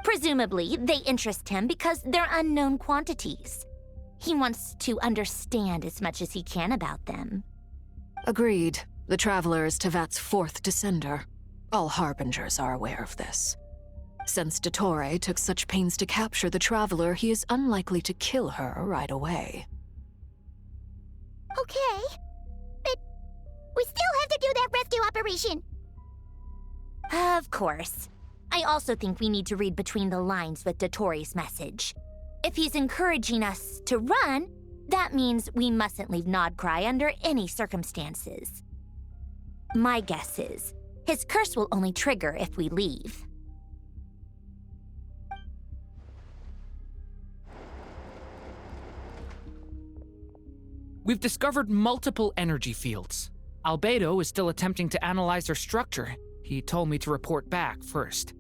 Presumably, they interest him because they're unknown quantities. He wants to understand as much as he can about them. Agreed. The Traveler is Tevat's fourth descender. All Harbingers are aware of this. Since Dottore took such pains to capture the Traveler, he is unlikely to kill her right away. Okay, but we still have to do that rescue operation. Of course. I also think we need to read between the lines with Dottore's message. If he's encouraging us to run, that means we mustn't leave Nodcry under any circumstances. My guess is, his curse will only trigger if we leave. We've discovered multiple energy fields. Albedo is still attempting to analyze their structure. He told me to report back first.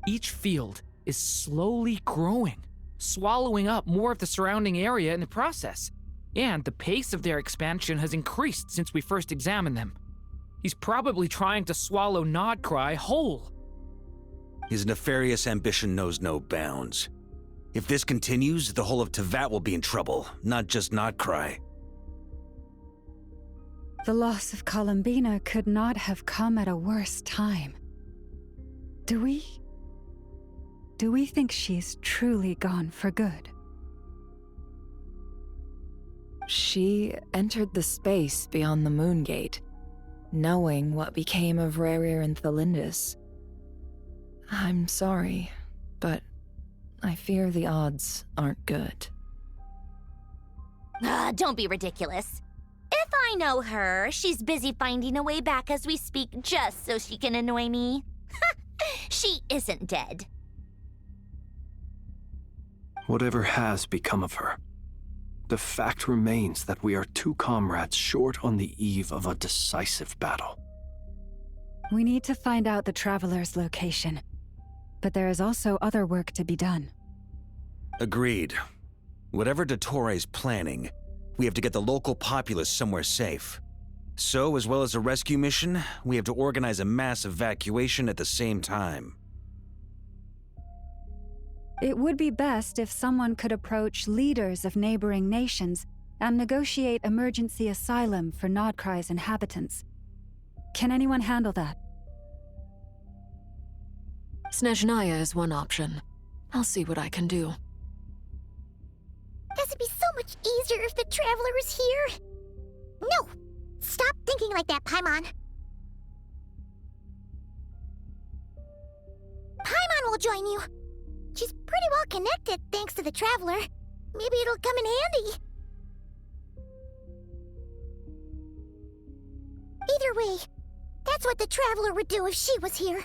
Each field is slowly growing, swallowing up more of the surrounding area in the process. And the pace of their expansion has increased since we first examined them. He's probably trying to swallow Nodcry whole. His nefarious ambition knows no bounds. If this continues, the whole of Tevat will be in trouble, not just Nodcry. The loss of Columbina could not have come at a worse time. Do we think she's truly gone for good? She entered the space beyond the Moon Gate, knowing what became of Rerir and Thelindis. I'm sorry, but I fear the odds aren't good. Don't be ridiculous. If I know her, she's busy finding a way back as we speak just so she can annoy me. She isn't dead. Whatever has become of her, the fact remains that we are two comrades short on the eve of a decisive battle. We need to find out the Traveler's location, but there is also other work to be done. Agreed. Whatever Dottore's planning, we have to get the local populace somewhere safe. So, as well as a rescue mission, we have to organize a mass evacuation at the same time. It would be best if someone could approach leaders of neighboring nations and negotiate emergency asylum for Nodcry's inhabitants. Can anyone handle that? Snezhnaya is one option. I'll see what I can do. This would be so much easier if the Traveler was here. No! Stop thinking like that, Paimon. Paimon will join you. She's pretty well connected thanks to the Traveler. Maybe it'll come in handy. Either way, that's what the Traveler would do if she was here.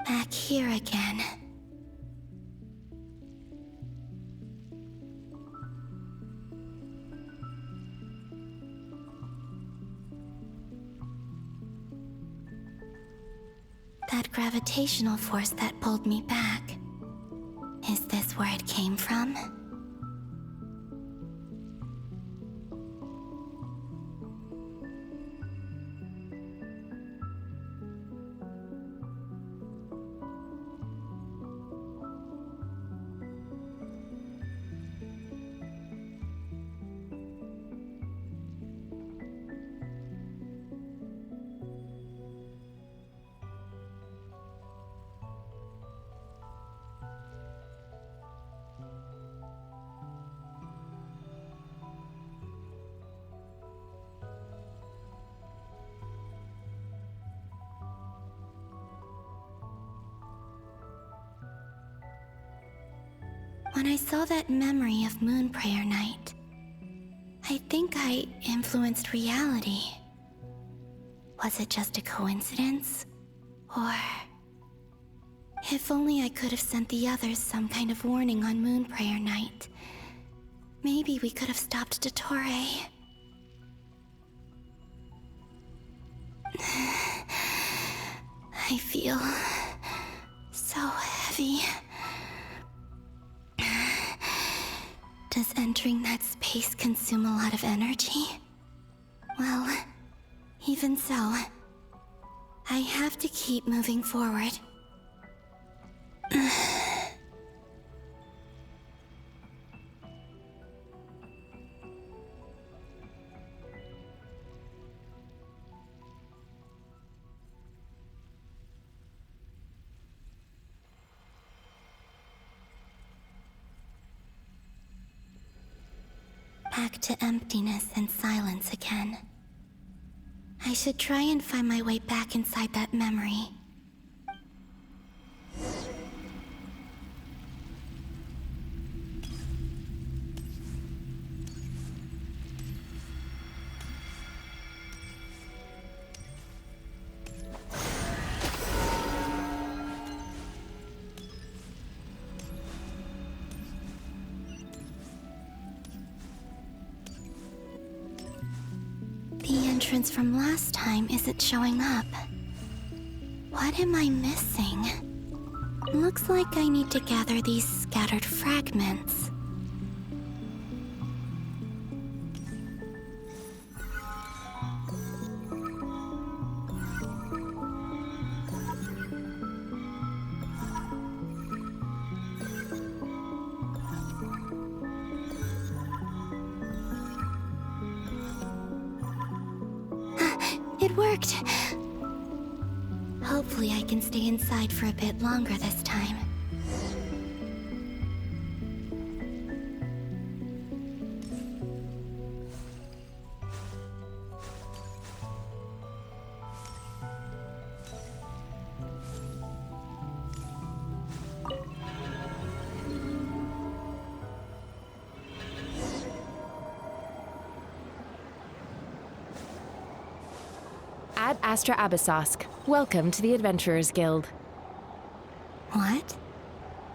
Back here again. That gravitational force that pulled me back. Is this where it came from? When I saw that memory of Moon Prayer Night, I think I influenced reality. Was it just a coincidence? Or... if only I could have sent the others some kind of warning on Moon Prayer Night. Maybe we could have stopped Dottore. I feel so heavy. Does entering that space consume a lot of energy? Well, even so, I have to keep moving forward. Back to emptiness and silence again. I should try and find my way back inside that memory. The entrance from last time isn't showing up. What am I missing? Looks like I need to gather these scattered fragments. It worked! Hopefully I can stay inside for a bit longer this time. Ad Astra Abyssosque. Welcome to the Adventurers Guild. What?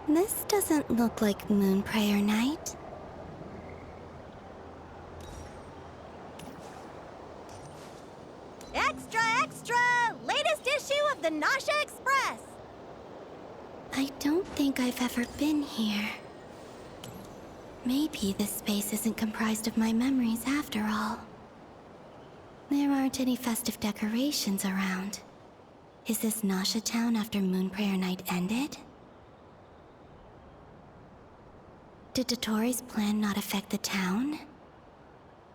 This doesn't look like Moonprayer Night. Extra, extra! Latest issue of the Nasha Express! I don't think I've ever been here. Maybe this space isn't comprised of my memories after all. There aren't any festive decorations around. Is this Nasha Town after Moonprayer Night ended? Did Dottore's plan not affect the town?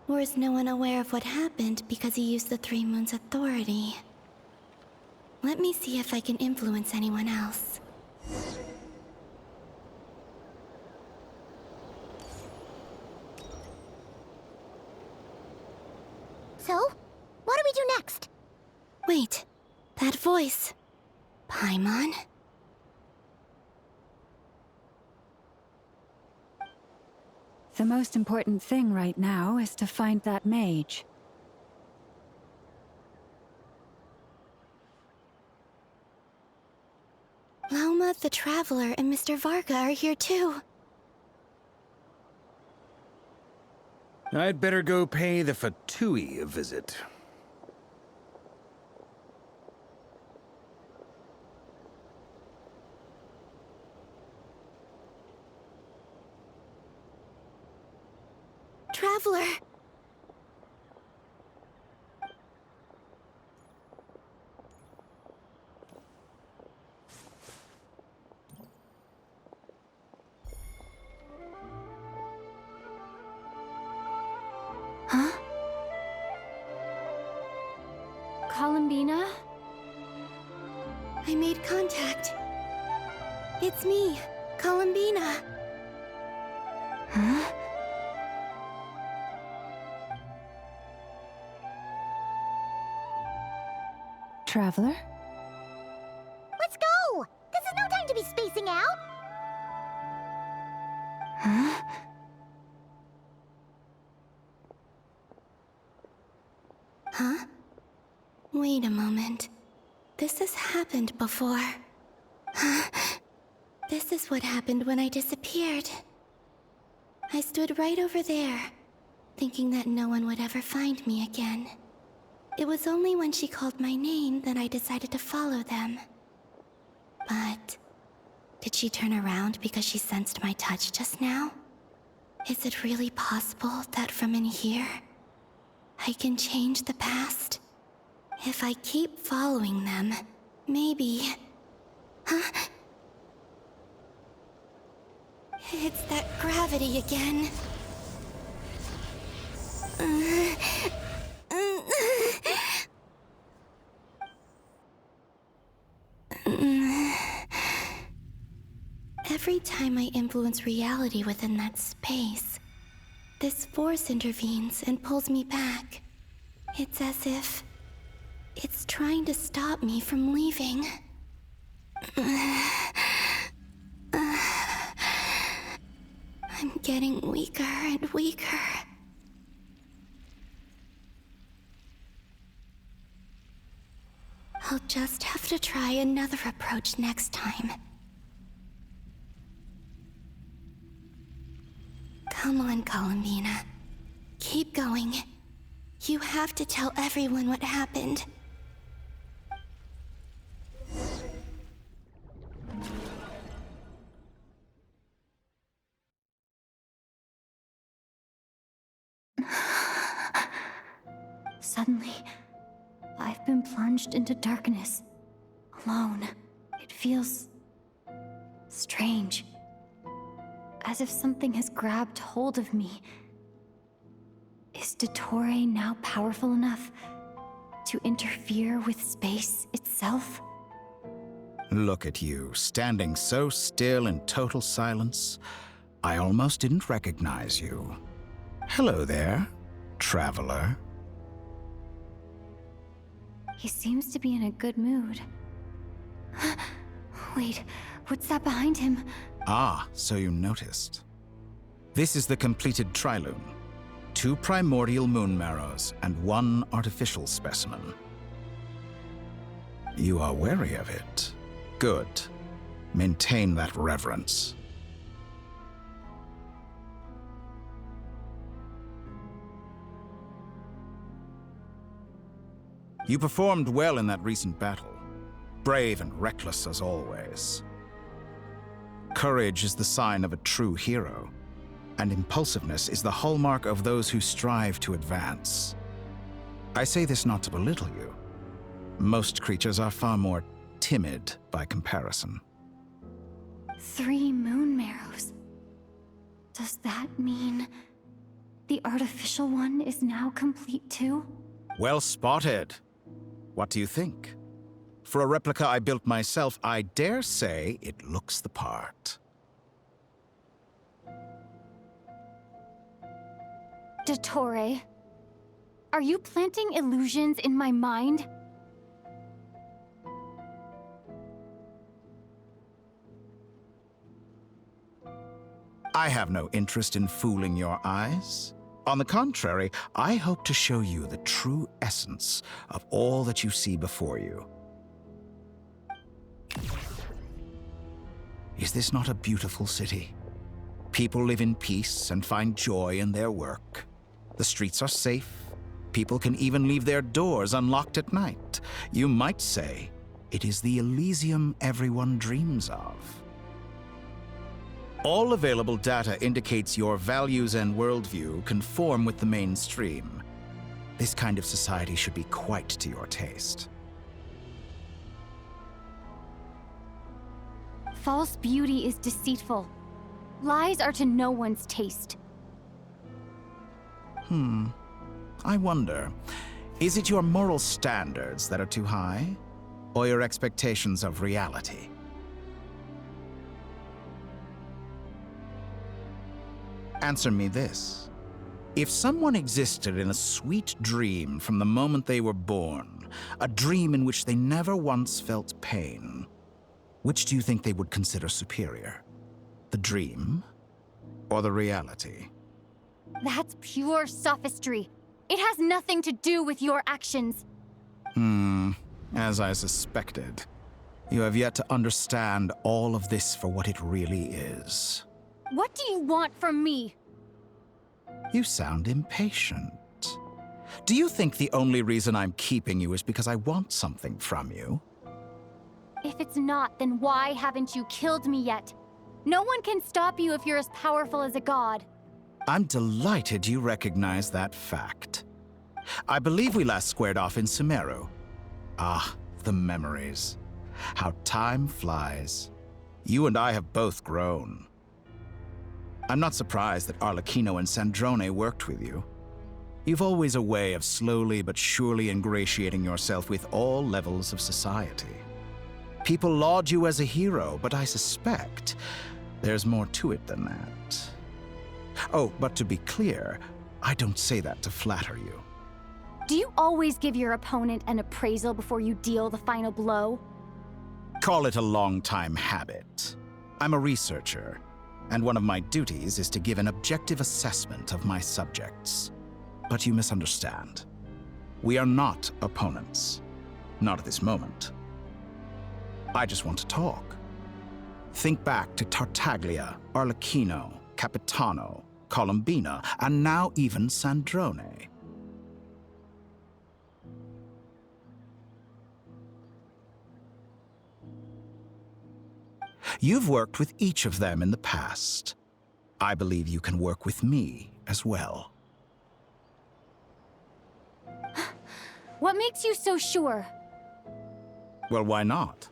Or is no one aware of what happened because he used the Three Moons' authority? Let me see if I can influence anyone else. So, what do we do next? Wait, that voice. Paimon? The most important thing right now is to find that mage. Lauma the Traveler and Mr. Varga are here too. I'd better go pay the Fatui a visit. Traveler! Huh? Columbina? I made contact. It's me, Columbina. Huh? Traveler? Let's go! This is no time to be spacing out! Huh? Huh? Wait a moment. This has happened before. Huh? This is what happened when I disappeared. I stood right over there, thinking that no one would ever find me again. It was only when she called my name that I decided to follow them. But did she turn around because she sensed my touch just now? Is it really possible that from in here, I can change the past? If I keep following them, maybe... Huh? It's that gravity again. Every time I influence reality within that space, this force intervenes and pulls me back. It's as if it's trying to stop me from leaving. I'm getting weaker and weaker. I'll just have to try another approach next time. Come on, Columbina. Keep going. You have to tell everyone what happened. Suddenly, I've been plunged into darkness, alone. It feels strange, as if something has grabbed hold of me. Is Dottore now powerful enough to interfere with space itself? Look at you, standing so still in total silence. I almost didn't recognize you. Hello there, traveler. He seems to be in a good mood. Wait, what's that behind him? Ah, so you noticed. This is the completed trilune. 2 primordial moon marrows and 1 artificial specimen. You are wary of it. Good. Maintain that reverence. You performed well in that recent battle. Brave and reckless as always. Courage is the sign of a true hero, and impulsiveness is the hallmark of those who strive to advance. I say this not to belittle you. Most creatures are far more timid by comparison. 3 moon marrows. Does that mean the artificial one is now complete too? Well spotted. What do you think? For a replica I built myself, I dare say it looks the part. Dottore, are you planting illusions in my mind? I have no interest in fooling your eyes. On the contrary, I hope to show you the true essence of all that you see before you. Is this not a beautiful city? People live in peace and find joy in their work. The streets are safe. People can even leave their doors unlocked at night. You might say it is the Elysium everyone dreams of. All available data indicates your values and worldview conform with the mainstream. This kind of society should be quite to your taste. False beauty is deceitful. Lies are to no one's taste. I wonder, is it your moral standards that are too high, or your expectations of reality? Answer me this. If someone existed in a sweet dream from the moment they were born, a dream in which they never once felt pain, which do you think they would consider superior? The dream or the reality? That's pure sophistry. It has nothing to do with your actions. As I suspected. You have yet to understand all of this for what it really is. What do you want from me? You sound impatient. Do you think the only reason I'm keeping you is because I want something from you? If it's not, then why haven't you killed me yet? No one can stop you if you're as powerful as a god. I'm delighted you recognize that fact. I believe we last squared off in Sumeru. Ah, the memories. How time flies. You and I have both grown. I'm not surprised that Arlecchino and Sandrone worked with you. You've always a way of slowly but surely ingratiating yourself with all levels of society. People laud you as a hero, but I suspect there's more to it than that. Oh, but to be clear, I don't say that to flatter you. Do you always give your opponent an appraisal before you deal the final blow? Call it a long-time habit. I'm a researcher, and one of my duties is to give an objective assessment of my subjects. But you misunderstand. We are not opponents. Not at this moment. I just want to talk. Think back to Tartaglia, Arlecchino, Capitano, Colombina, and now even Sandrone. You've worked with each of them in the past. I believe you can work with me as well. What makes you so sure? Well, why not?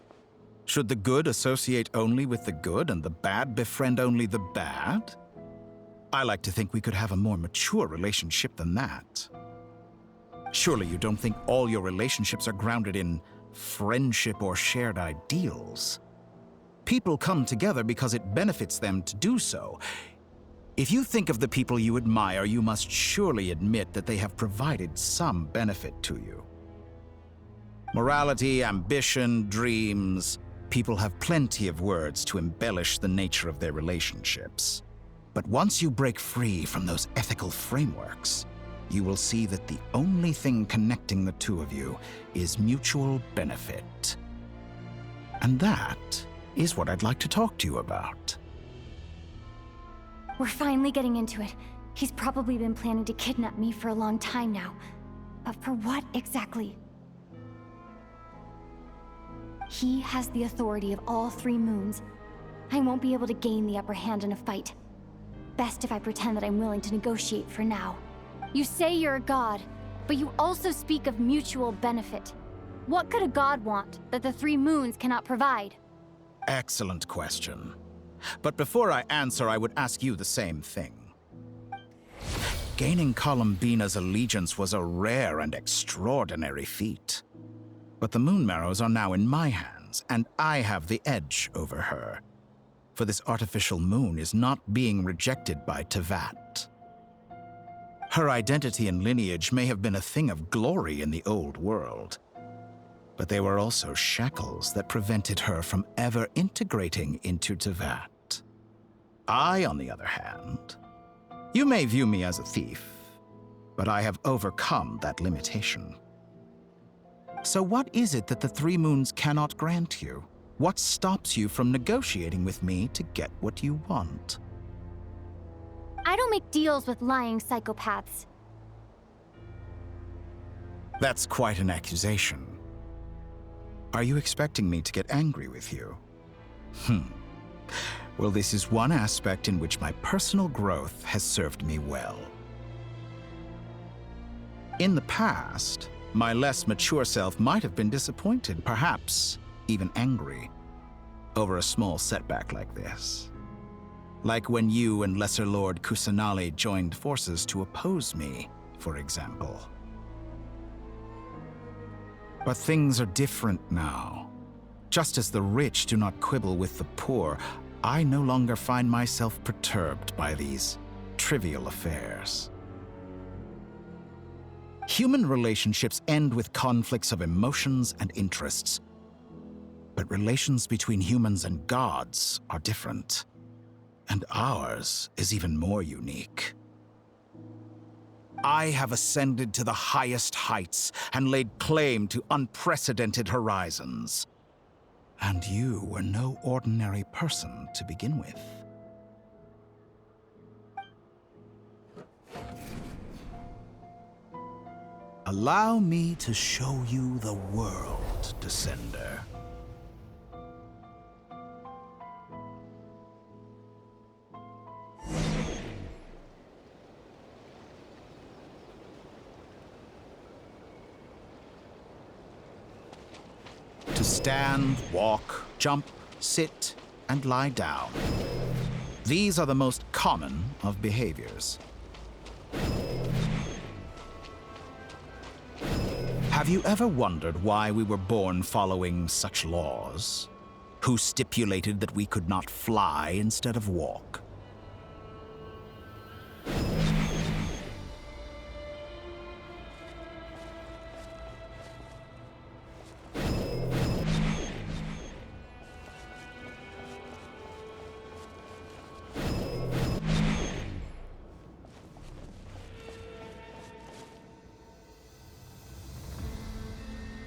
Should the good associate only with the good and the bad befriend only the bad? I like to think we could have a more mature relationship than that. Surely you don't think all your relationships are grounded in friendship or shared ideals. People come together because it benefits them to do so. If you think of the people you admire, you must surely admit that they have provided some benefit to you. Morality, ambition, dreams. People have plenty of words to embellish the nature of their relationships. But once you break free from those ethical frameworks, you will see that the only thing connecting the two of you is mutual benefit. And that is what I'd like to talk to you about. We're finally getting into it. He's probably been planning to kidnap me for a long time now. But for what exactly? He has the authority of all three moons. I won't be able to gain the upper hand in a fight. Best if I pretend that I'm willing to negotiate for now. You say you're a god, but you also speak of mutual benefit. What could a god want that the three moons cannot provide? Excellent question. But before I answer, I would ask you the same thing. Gaining Colombina's allegiance was a rare and extraordinary feat. But the Moon Marrows are now in my hands, and I have the edge over her. For this artificial moon is not being rejected by Tevat. Her identity and lineage may have been a thing of glory in the old world, but they were also shackles that prevented her from ever integrating into Tevat. I, on the other hand, you may view me as a thief, but I have overcome that limitation. So what is it that the three moons cannot grant you? What stops you from negotiating with me to get what you want? I don't make deals with lying psychopaths. That's quite an accusation. Are you expecting me to get angry with you? Well, this is one aspect in which my personal growth has served me well. In the past, my less mature self might have been disappointed, perhaps even angry, over a small setback like this. Like when you and Lesser Lord Kusanali joined forces to oppose me, for example. But things are different now. Just as the rich do not quibble with the poor, I no longer find myself perturbed by these trivial affairs. Human relationships end with conflicts of emotions and interests. But relations between humans and gods are different. And ours is even more unique. I have ascended to the highest heights and laid claim to unprecedented horizons. And you were no ordinary person to begin with. Allow me to show you the world, Descender. To stand, walk, jump, sit, and lie down. These are the most common of behaviors. Have you ever wondered why we were born following such laws? Who stipulated that we could not fly instead of walk?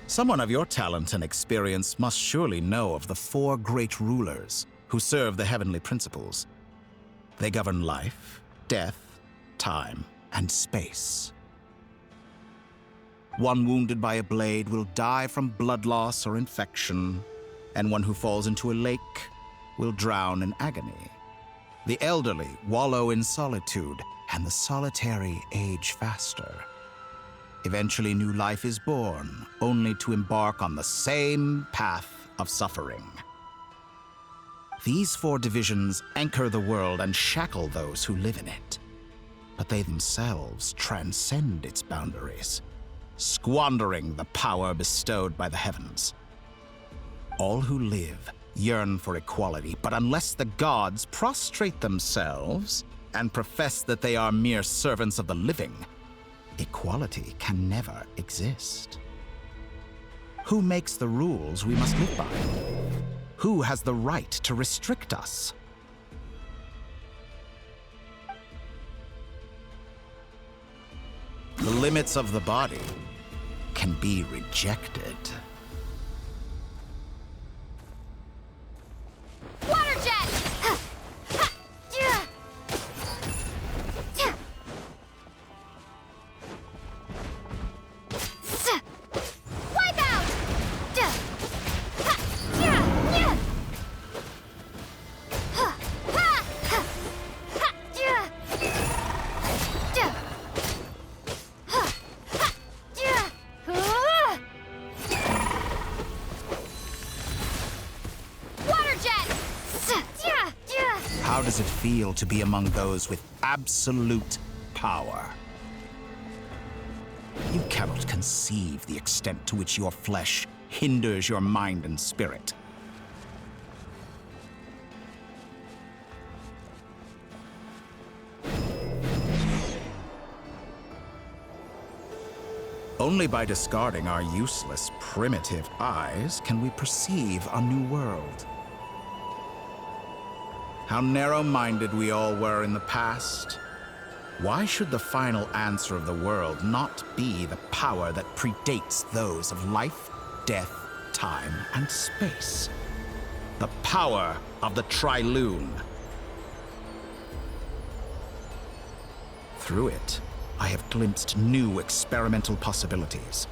Someone of your talent and experience must surely know of the 4 great rulers who serve the heavenly principles. They govern life, death, time, and space. One wounded by a blade will die from blood loss or infection, and one who falls into a lake will drown in agony. The elderly wallow in solitude, and the solitary age faster. Eventually, new life is born, only to embark on the same path of suffering. These 4 divisions anchor the world and shackle those who live in it. But they themselves transcend its boundaries, squandering the power bestowed by the heavens. All who live yearn for equality, but unless the gods prostrate themselves and profess that they are mere servants of the living, equality can never exist. Who makes the rules we must live by? Who has the right to restrict us? The limits of the body can be rejected. Water jet! Wipe out! How does it feel to be among those with absolute power? You cannot conceive the extent to which your flesh hinders your mind and spirit. Only by discarding our useless, primitive eyes can we perceive a new world. How narrow-minded we all were in the past. Why should the final answer of the world not be the power that predates those of life, death, time, and space? The power of the Trilune. Through it, I have glimpsed new experimental possibilities.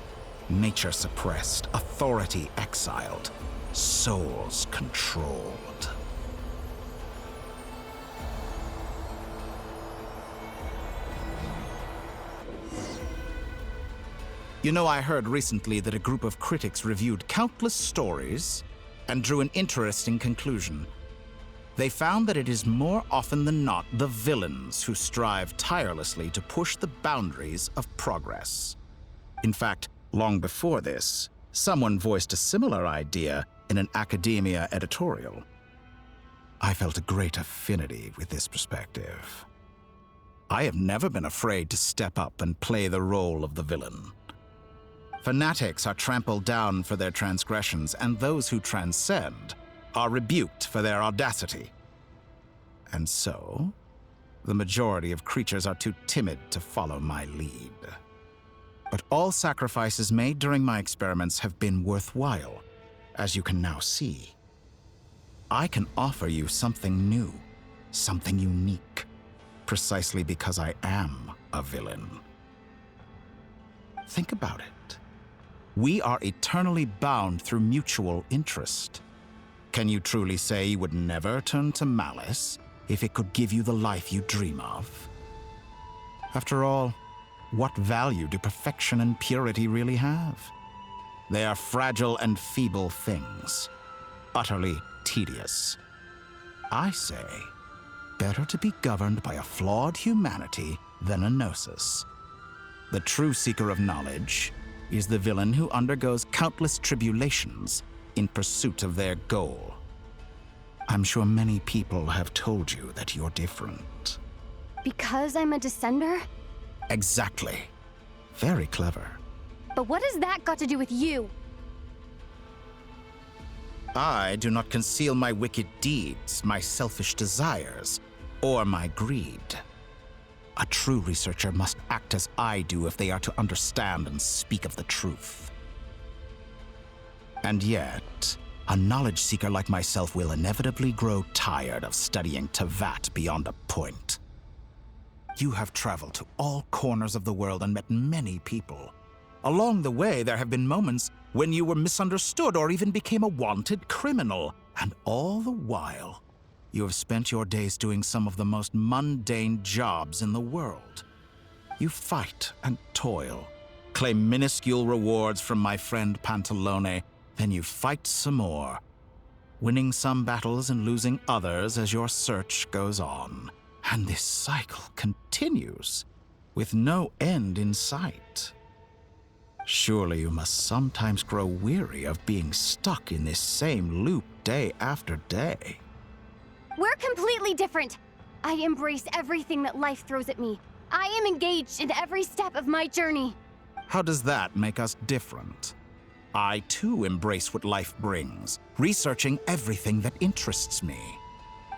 Nature suppressed, authority exiled, souls controlled. You know, I heard recently that a group of critics reviewed countless stories and drew an interesting conclusion. They found that it is more often than not the villains who strive tirelessly to push the boundaries of progress. In fact, long before this, someone voiced a similar idea in an academia editorial. I felt a great affinity with this perspective. I have never been afraid to step up and play the role of the villain. Fanatics are trampled down for their transgressions, and those who transcend are rebuked for their audacity. And so, the majority of creatures are too timid to follow my lead. But all sacrifices made during my experiments have been worthwhile, as you can now see. I can offer you something new, something unique, precisely because I am a villain. Think about it. We are eternally bound through mutual interest. Can you truly say you would never turn to malice if it could give you the life you dream of? After all, what value do perfection and purity really have? They are fragile and feeble things, utterly tedious. I say, better to be governed by a flawed humanity than a gnosis. The true seeker of knowledge is the villain who undergoes countless tribulations in pursuit of their goal. I'm sure many people have told you that you're different. Because I'm a descender? Exactly. Very clever. But what has that got to do with you? I do not conceal my wicked deeds, my selfish desires, or my greed. A true researcher must act as I do if they are to understand and speak of the truth. And yet, a knowledge seeker like myself will inevitably grow tired of studying Tevat beyond a point. You have traveled to all corners of the world and met many people. Along the way, there have been moments when you were misunderstood or even became a wanted criminal. And all the while, you have spent your days doing some of the most mundane jobs in the world. You fight and toil, claim minuscule rewards from my friend Pantalone, then you fight some more, winning some battles and losing others as your search goes on. And this cycle continues, with no end in sight. Surely you must sometimes grow weary of being stuck in this same loop day after day. We're completely different. I embrace everything that life throws at me. I am engaged in every step of my journey. How does that make us different? I too embrace what life brings, researching everything that interests me.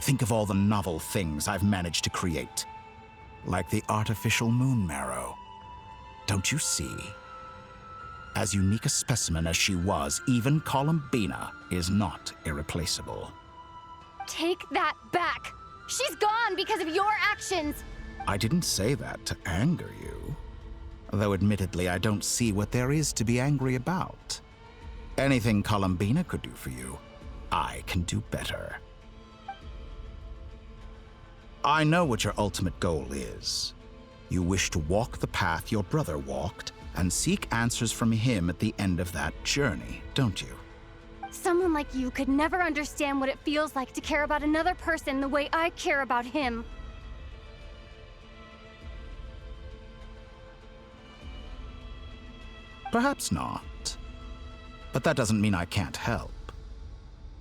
Think of all the novel things I've managed to create, like the artificial moon marrow. Don't you see? As unique a specimen as she was, even Columbina is not irreplaceable. Take that back! She's gone because of your actions! I didn't say that to anger you. Though admittedly, I don't see what there is to be angry about. Anything Columbina could do for you, I can do better. I know what your ultimate goal is. You wish to walk the path your brother walked and seek answers from him at the end of that journey, don't you? Someone like you could never understand what it feels like to care about another person the way I care about him. Perhaps not. But that doesn't mean I can't help.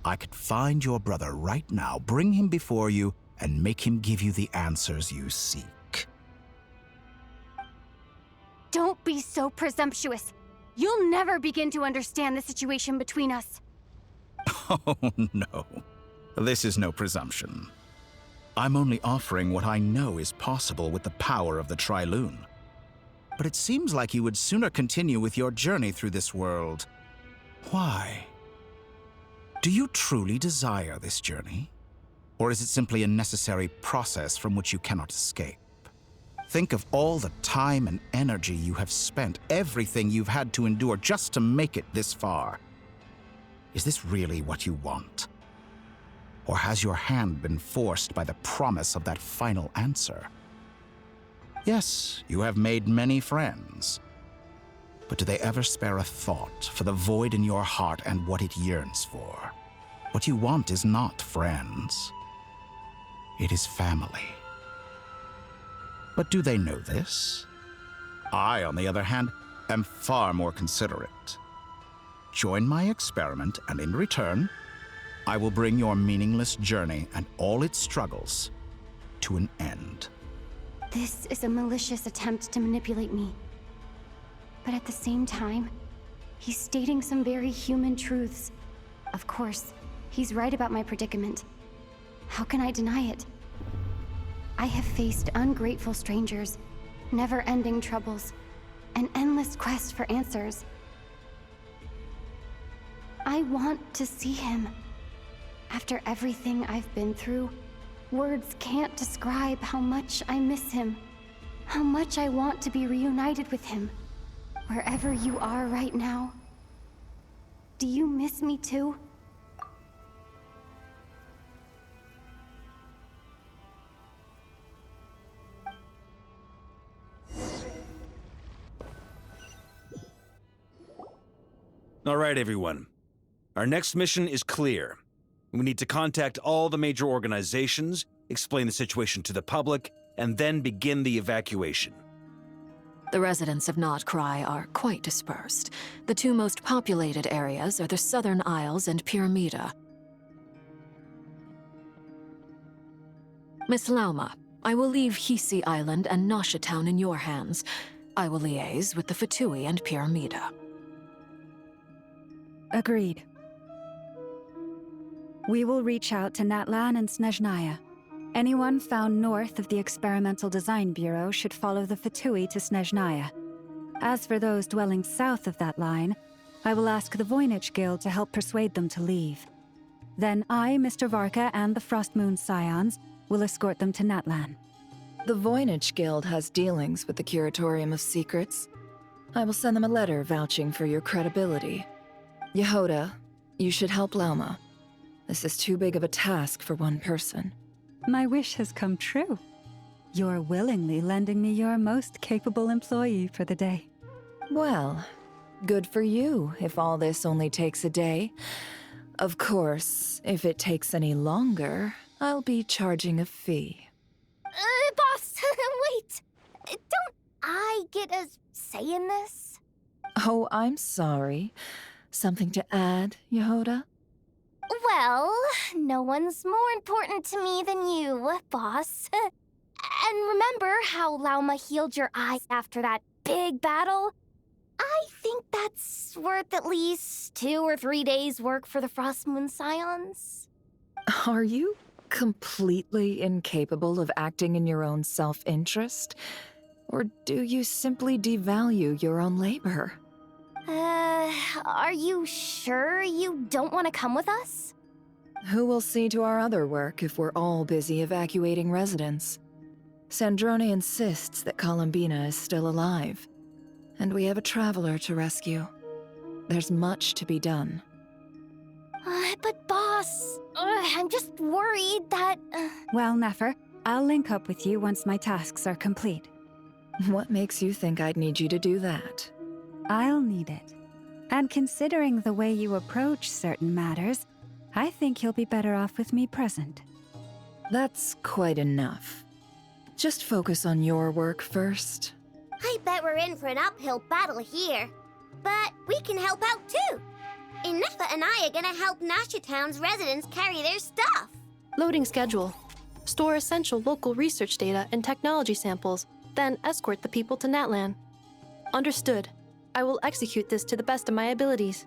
I could find your brother right now, bring him before you, and make him give you the answers you seek. Don't be so presumptuous. You'll never begin to understand the situation between us. Oh, no. This is no presumption. I'm only offering what I know is possible with the power of the Trilune. But it seems like you would sooner continue with your journey through this world. Why? Do you truly desire this journey? Or is it simply a necessary process from which you cannot escape? Think of all the time and energy you have spent, everything you've had to endure just to make it this far. Is this really what you want? Or has your hand been forced by the promise of that final answer? Yes, you have made many friends. But do they ever spare a thought for the void in your heart and what it yearns for? What you want is not friends. It is family. But do they know this? I, on the other hand, am far more considerate. Join my experiment, and in return, I will bring your meaningless journey and all its struggles to an end. This is a malicious attempt to manipulate me. But at the same time, he's stating some very human truths. Of course, he's right about my predicament. How can I deny it? I have faced ungrateful strangers, never-ending troubles, an endless quest for answers. I want to see him. After everything I've been through, words can't describe how much I miss him, how much I want to be reunited with him. Wherever you are right now, do you miss me too? All right, everyone. Our next mission is clear. We need to contact all the major organizations, explain the situation to the public, and then begin the evacuation. The residents of Nodcry are quite dispersed. The two most populated areas are the Southern Isles and Pyramida. Miss Lauma, I will leave Hisi Island and Nasha Town in your hands. I will liaise with the Fatui and Pyramida. Agreed. We will reach out to Natlan and Snezhnaya. Anyone found north of the Experimental Design Bureau should follow the Fatui to Snezhnaya. As for those dwelling south of that line, I will ask the Voynich Guild to help persuade them to leave. Then I, Mr. Varka, and the Frostmoon Scions will escort them to Natlan. The Voynich Guild has dealings with the Curatorium of Secrets. I will send them a letter vouching for your credibility. Yehoda, you should help Lauma. This is too big of a task for one person. My wish has come true. You're willingly lending me your most capable employee for the day. Well, good for you if all this only takes a day. Of course, if it takes any longer, I'll be charging a fee. Boss, wait! Don't I get a say in this? Oh, I'm sorry. Something to add, Yehoda? Well, no one's more important to me than you, boss. And remember how Lauma healed your eyes after that big battle? I think that's worth at least 2 or 3 days' work for the Frostmoon Scions. Are you completely incapable of acting in your own self-interest? Or do you simply devalue your own labor? Are you sure you don't want to come with us? Who will see to our other work if we're all busy evacuating residents? Sandrone insists that Columbina is still alive, and we have a traveler to rescue. There's much to be done. But boss, I'm just worried that... Well, Nefer, I'll link up with you once my tasks are complete. What makes you think I'd need you to do that? I'll need it. And considering the way you approach certain matters, I think you'll be better off with me present. That's quite enough. Just focus on your work first. I bet we're in for an uphill battle here. But we can help out too. Inefa and I are gonna help Nasha Town's residents carry their stuff. Loading schedule. Store essential local research data and technology samples, then escort the people to Natlan. Understood. I will execute this to the best of my abilities.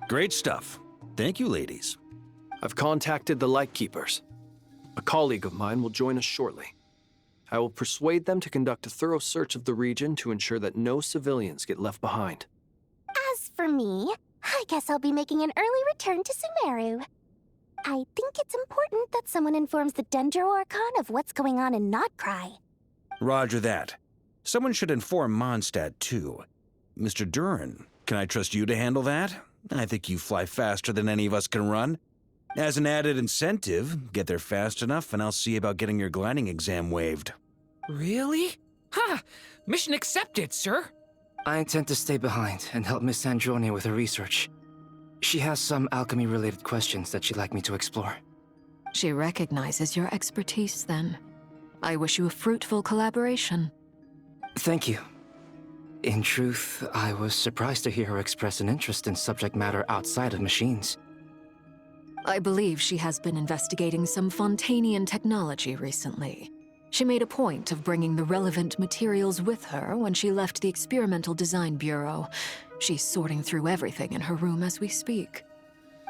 Great stuff. Thank you, ladies. I've contacted the Lightkeepers. A colleague of mine will join us shortly. I will persuade them to conduct a thorough search of the region to ensure that no civilians get left behind. As for me, I guess I'll be making an early return to Sumeru. I think it's important that someone informs the Dendro Archon of what's going on in Nodcry. Roger that. Someone should inform Mondstadt, too. Mr. Duran, can I trust you to handle that? I think you fly faster than any of us can run. As an added incentive, get there fast enough and I'll see about getting your gliding exam waived. Really? Ha! Mission accepted, sir. I intend to stay behind and help Miss Sandrone with her research. She has some alchemy-related questions that she'd like me to explore. She recognizes your expertise, then. I wish you a fruitful collaboration. Thank you. In truth, I was surprised to hear her express an interest in subject matter outside of machines. I believe she has been investigating some Fontanian technology recently. She made a point of bringing the relevant materials with her when she left the Experimental Design Bureau. She's sorting through everything in her room as we speak.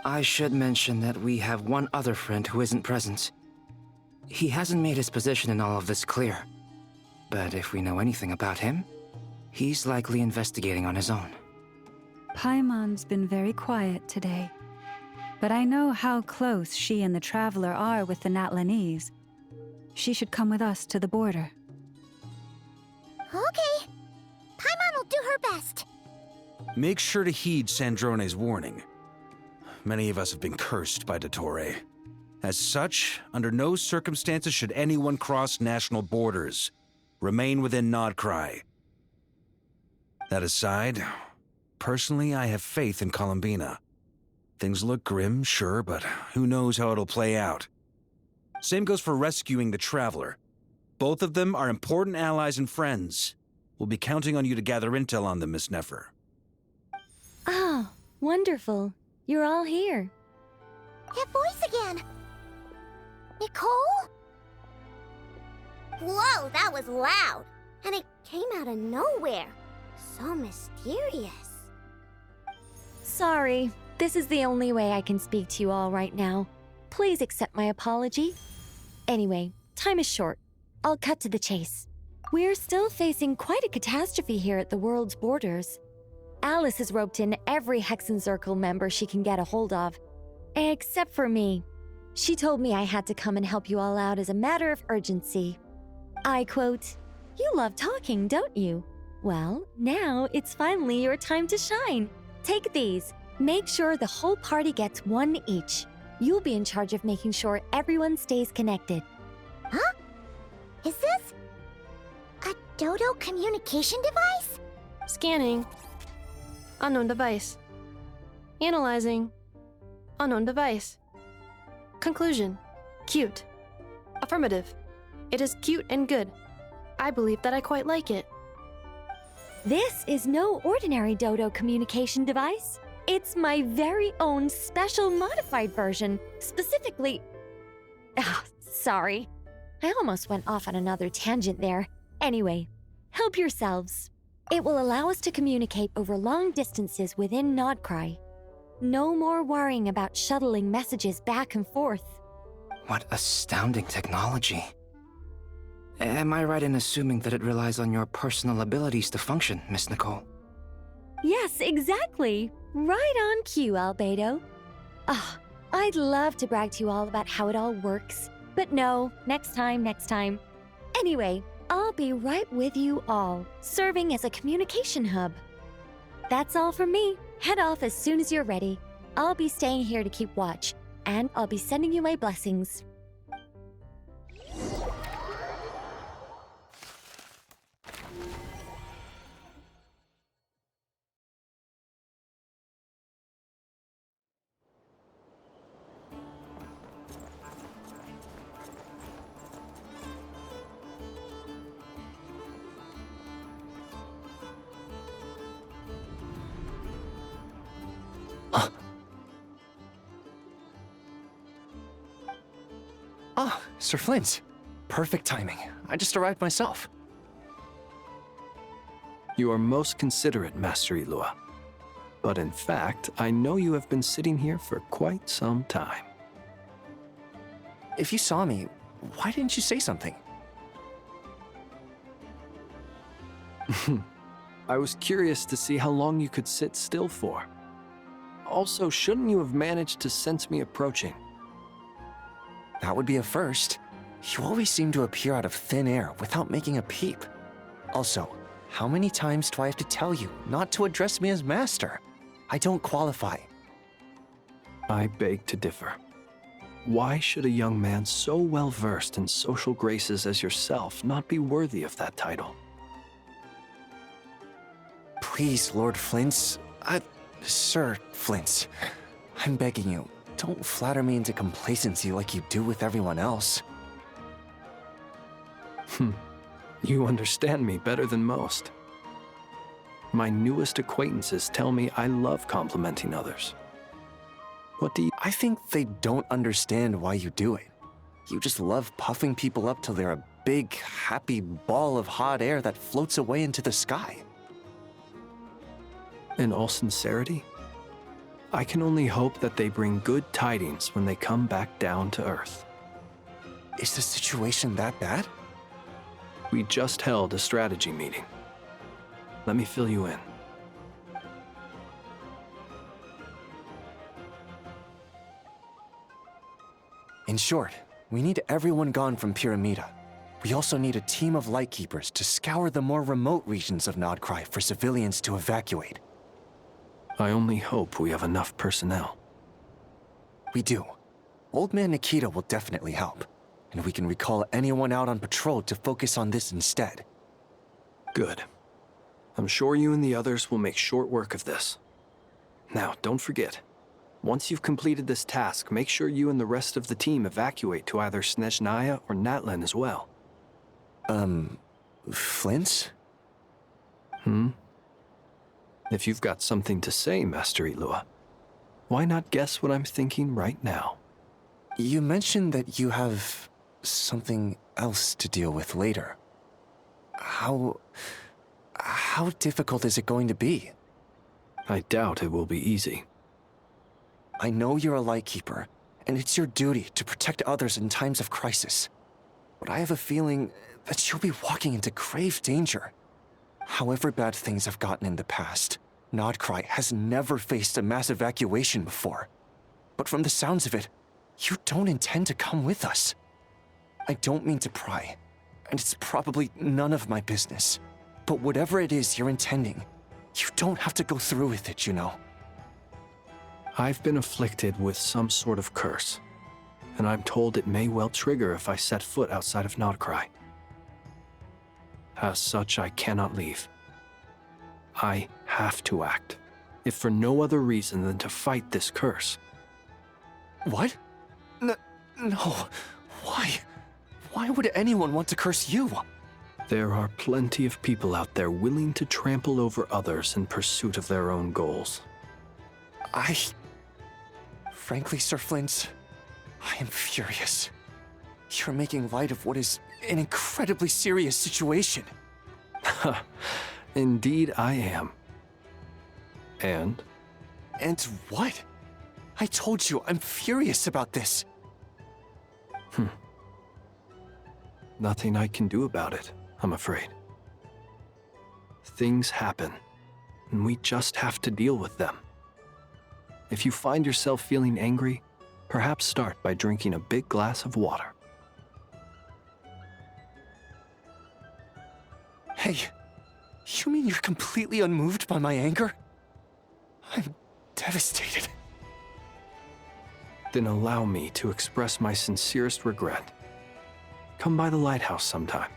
I should mention that we have one other friend who isn't present. He hasn't made his position in all of this clear. But if we know anything about him, he's likely investigating on his own. Paimon's been very quiet today. But I know how close she and the Traveler are with the Natlanese. She should come with us to the border. Okay. Paimon will do her best. Make sure to heed Sandrone's warning. Many of us have been cursed by Dottore. As such, under no circumstances should anyone cross national borders. Remain within Nodcry. That aside, personally, I have faith in Columbina. Things look grim, sure, but who knows how it'll play out. Same goes for rescuing the Traveler. Both of them are important allies and friends. We'll be counting on you to gather intel on them, Miss Nefer. Oh, wonderful. You're all here. That voice again! Nicole? Whoa, that was loud! And it came out of nowhere. So mysterious. Sorry, this is the only way I can speak to you all right now. Please accept my apology. Anyway, time is short. I'll cut to the chase. We're still facing quite a catastrophe here at the world's borders. Alice has roped in every Hexen Circle member she can get a hold of. Except for me. She told me I had to come and help you all out as a matter of urgency. I quote, "You love talking, don't you? Well, now it's finally your time to shine. Take these. Make sure the whole party gets one each. You'll be in charge of making sure everyone stays connected." Huh? Is this a Dodo communication device? Scanning. Unknown device. Analyzing. Unknown device. Conclusion. Cute. Affirmative. It is cute and good. I believe that I quite like it. This is no ordinary Dodo communication device. It's my very own special modified version, specifically... sorry. I almost went off on another tangent there. Anyway, help yourselves. It will allow us to communicate over long distances within Nodcry. No more worrying about shuttling messages back and forth. What astounding technology. Am I right in assuming that it relies on your personal abilities to function, Miss Nicole? Yes, exactly. Right on cue, Albedo. I'd love to brag to you all about how it all works. But no, next time. Anyway, I'll be right with you all, serving as a communication hub. That's all from me. Head off as soon as you're ready. I'll be staying here to keep watch, and I'll be sending you my blessings. Ah, Sir Flint. Perfect timing. I just arrived myself. You are most considerate, Master Ilua. But in fact, I know you have been sitting here for quite some time. If you saw me, why didn't you say something? I was curious to see how long you could sit still for. Also, shouldn't you have managed to sense me approaching? That would be a first. You always seem to appear out of thin air without making a peep. Also, how many times do I have to tell you not to address me as master? I don't qualify. I beg to differ. Why should a young man so well versed in social graces as yourself not be worthy of that title? Please, Lord Flint's... Sir Flint's. I'm begging you, don't flatter me into complacency like you do with everyone else. You understand me better than most. My newest acquaintances tell me I love complimenting others. What do you... I think they don't understand why you do it. You just love puffing people up till they're a big, happy ball of hot air that floats away into the sky. In all sincerity, I can only hope that they bring good tidings when they come back down to Earth. Is the situation that bad? We just held a strategy meeting. Let me fill you in. In short, we need everyone gone from Pyramida. We also need a team of Lightkeepers to scour the more remote regions of Nodcry for civilians to evacuate. I only hope we have enough personnel. We do. Old Man Nikita will definitely help, and we can recall anyone out on patrol to focus on this instead. Good. I'm sure you and the others will make short work of this. Now, don't forget, once you've completed this task, make sure you and the rest of the team evacuate to either Snezhnaya or Natlan as well. Flint? If you've got something to say, Master Ilua, why not guess what I'm thinking right now? You mentioned that you have something else to deal with later. How difficult is it going to be? I doubt it will be easy. I know you're a Lightkeeper, and it's your duty to protect others in times of crisis. But I have a feeling that you'll be walking into grave danger. However bad things have gotten in the past, Nodcry has never faced a mass evacuation before. But from the sounds of it, you don't intend to come with us. I don't mean to pry, and it's probably none of my business. But whatever it is you're intending, you don't have to go through with it, you know. I've been afflicted with some sort of curse, and I'm told it may well trigger if I set foot outside of Nodcry. As such, I cannot leave. I have to act, if for no other reason than to fight this curse. What? No. Why? Why would anyone want to curse you? There are plenty of people out there willing to trample over others in pursuit of their own goals. Frankly, Sir Flint, I am furious. You're making light of what is an incredibly serious situation. Indeed I am. And? And what? I told you, I'm furious about this. Nothing I can do about it, I'm afraid. Things happen, and we just have to deal with them. If you find yourself feeling angry, perhaps start by drinking a big glass of water. Hey, you mean you're completely unmoved by my anger? I'm devastated. Then allow me to express my sincerest regret. Come by the lighthouse sometime.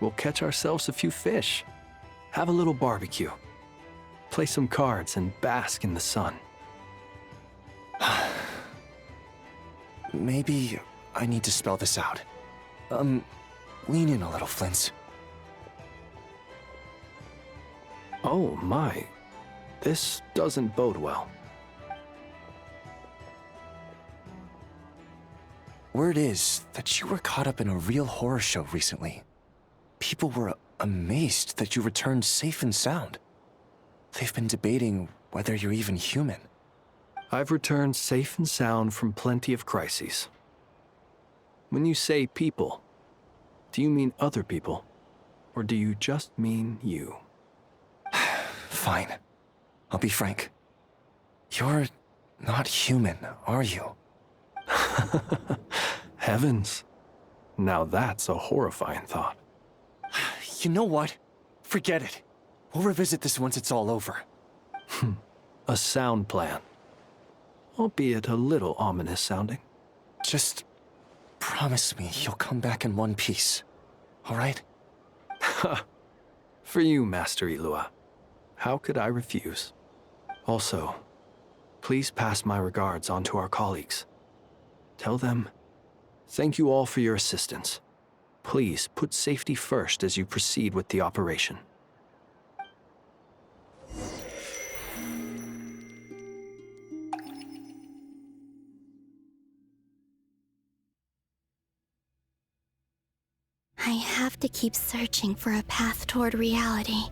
We'll catch ourselves a few fish, have a little barbecue, play some cards, and bask in the sun. Maybe I need to spell this out. Lean in a little, Flint. Oh my, this doesn't bode well. Word is that you were caught up in a real horror show recently. People were amazed that you returned safe and sound. They've been debating whether you're even human. I've returned safe and sound from plenty of crises. When you say people, do you mean other people? Or do you just mean you? Fine. I'll be frank. You're not human, are you? Heavens. Now that's a horrifying thought. You know what? Forget it. We'll revisit this once it's all over. A sound plan. Albeit a little ominous sounding. Just promise me you'll come back in one piece, all right? For you, Master Ilua. How could I refuse? Also, please pass my regards on to our colleagues. Tell them, thank you all for your assistance. Please put safety first as you proceed with the operation. I have to keep searching for a path toward reality.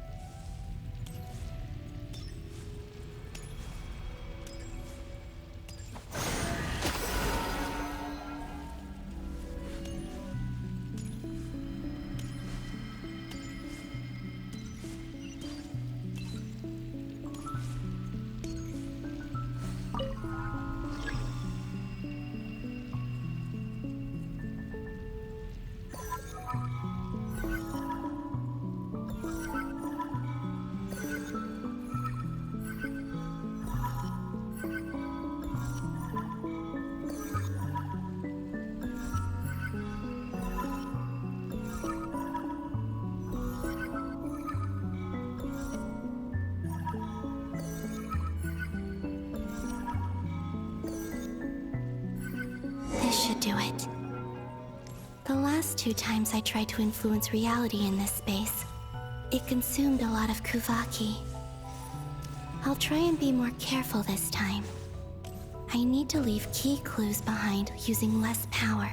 do it. The last 2 times I tried to influence reality in this space, it consumed a lot of Kuvaki. I'll try and be more careful this time. I need to leave key clues behind using less power.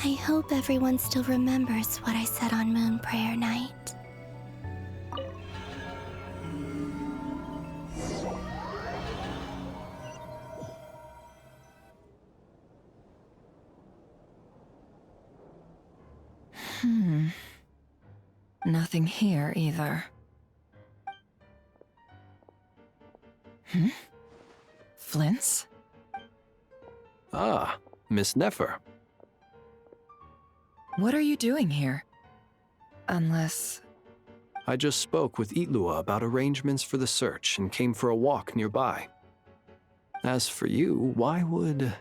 I hope everyone still remembers what I said on Moon Prayer Night. Nothing here either. Flints? Ah, Miss Nefer. What are you doing here? Unless... I just spoke with Itlua about arrangements for the search and came for a walk nearby. As for you, why would...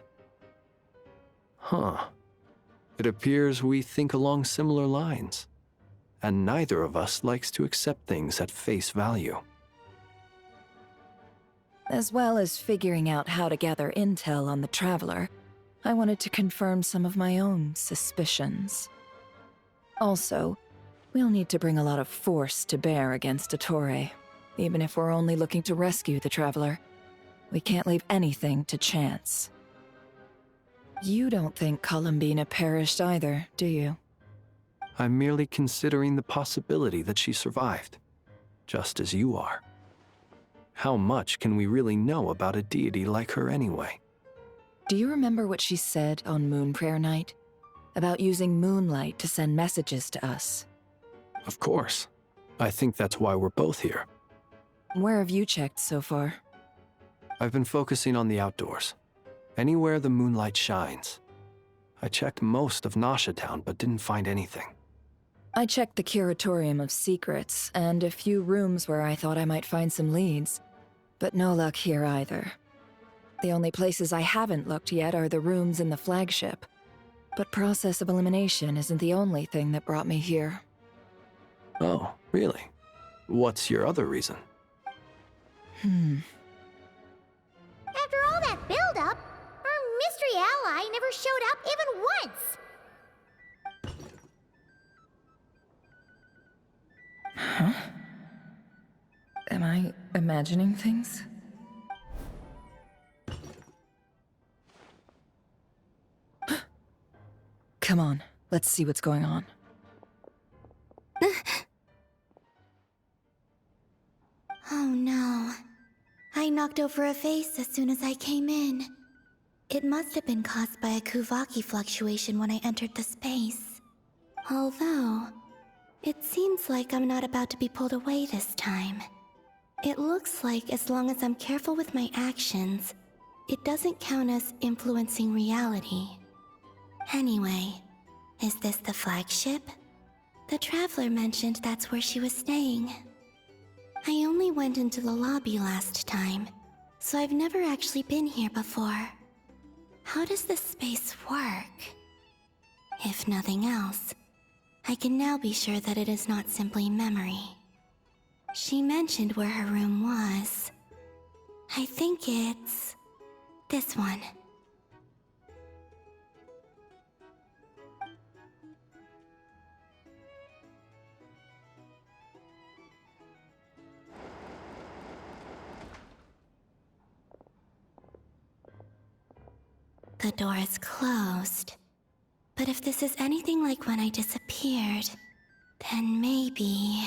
It appears we think along similar lines, and neither of us likes to accept things at face value. As well as figuring out how to gather intel on the Traveler, I wanted to confirm some of my own suspicions. Also, we'll need to bring a lot of force to bear against Dottore, even if we're only looking to rescue the Traveler. We can't leave anything to chance. You don't think Columbina perished either, do you? I'm merely considering the possibility that she survived, just as you are. How much can we really know about a deity like her anyway? Do you remember what she said on Moon Prayer Night? About using moonlight to send messages to us? Of course. I think that's why we're both here. Where have you checked so far? I've been focusing on the outdoors. Anywhere the moonlight shines. I checked most of Nasha Town, but didn't find anything. I checked the Curatorium of Secrets, and a few rooms where I thought I might find some leads. But no luck here either. The only places I haven't looked yet are the rooms in the flagship. But process of elimination isn't the only thing that brought me here. Oh, really? What's your other reason? After all that build-up, our mystery ally never showed up even once! Huh? Am I imagining things? Come on, let's see what's going on. Oh no. I knocked over a vase as soon as I came in. It must have been caused by a Kuvaki fluctuation when I entered the space. Although, it seems like I'm not about to be pulled away this time. It looks like as long as I'm careful with my actions, it doesn't count as influencing reality. Anyway, is this the flagship? The Traveler mentioned that's where she was staying. I only went into the lobby last time, so I've never actually been here before. How does this space work? If nothing else, I can now be sure that it is not simply memory. She mentioned where her room was. I think it's this one. The door is closed. But if this is anything like when I disappeared, then maybe...